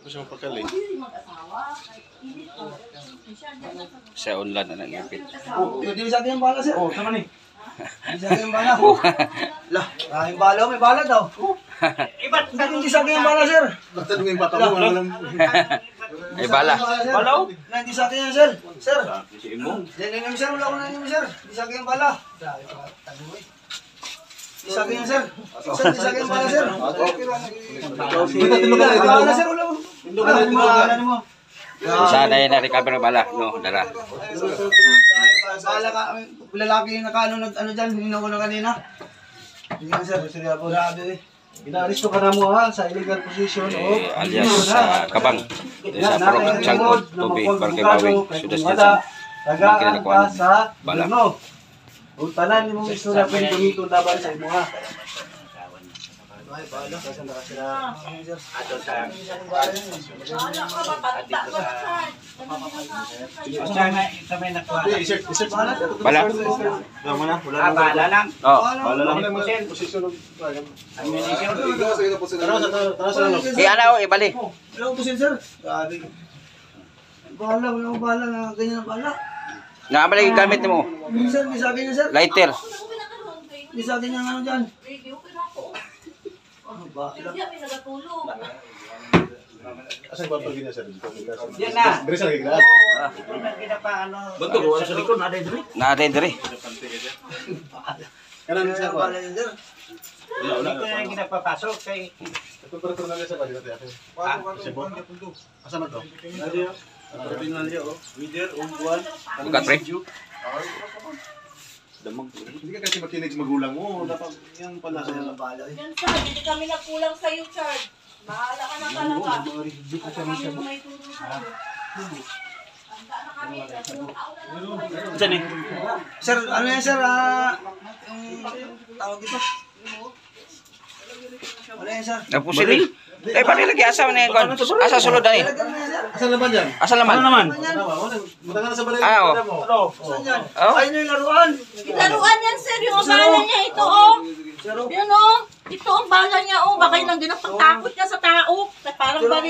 Siya mapakali. Sa unlan na nag-ipit. Hindi sa akin yung bala, sir. Sama ni. Hindi sa akin yung bala. Lah, maraming bala, may bala daw. Hindi sa akin yung bala, sir. Tanong yung bata mo, walang... Ay bala. Bala? Hindi sa akin yan, sir. Sir. Yan, sir. Wala ko na yun, sir. Hindi sa akin yung bala. Hindi sa akin yan, sir. Sir, hindi sa akin yung bala, sir. Bala, sir. Wala ko. Sana yung na-recover ng bala. No, dala. Bala ka, lalaki yung nakano ano dyan, hininaw ko na kanina. Hindi nga, sir. Grabe eh. Inaaristo ka na mo ha sa illegal position o Alias sa Kabang. Sa Prok Sangkot, Tubi, Barangay Bawing, Sudas Jansan. tagaan ka sa Bala. Bruno. Kung tanan ni mong istorya pwede gamiton laban sa imo ha. Ay, bala. Saan na kasi na? Bala? Bala lang. Oh. Bala lang. Posisyon ng... Kaya na o, ibali. Wala ko pusin, sir. Grabe. Bala, wala ko bala na ganyan na bala. Nakamali yung gamit mo. Sir, may sa akin yan, sir. Lighter. May sa akin yung ano dyan. Asan ba pag ginasa dito? Yan na. Dres lagi ginaat. Betul, wala sa likod na diri. Nakatay Kanan sa ba? Bala yan, sir. Ito yung ginapapasok kay Ito para na sa ba dito ate. Sibon. Asa man to? Bukat pre. Hindi ka kasi makinig sa magulang mo. Dapat yung panasa niya. Bala eh. Yan, Chad. Hindi kami nagkulang sa'yo, Chad. Bahala ka na talaga. Kami yung may tulong sa'yo. Handa na kami. Sir, ano yan, sir? Yung tawag dito. Ano yan, sir? Napusilin. Eh, pati lagi asa na yung kon. Asa sulod na ni. Talaga na yan, sir. Asa naman yan? Asa naman? Buta na sa balay. Ah, oh. Saan yan? Oh. Ayun yung laruan. Laruan yan, sir. Yung bala niya. Ito, oh. Yan, oh. Ito ang bala niya, oh. Baka yun ang ginapagtakot niya sa tao. Parang bali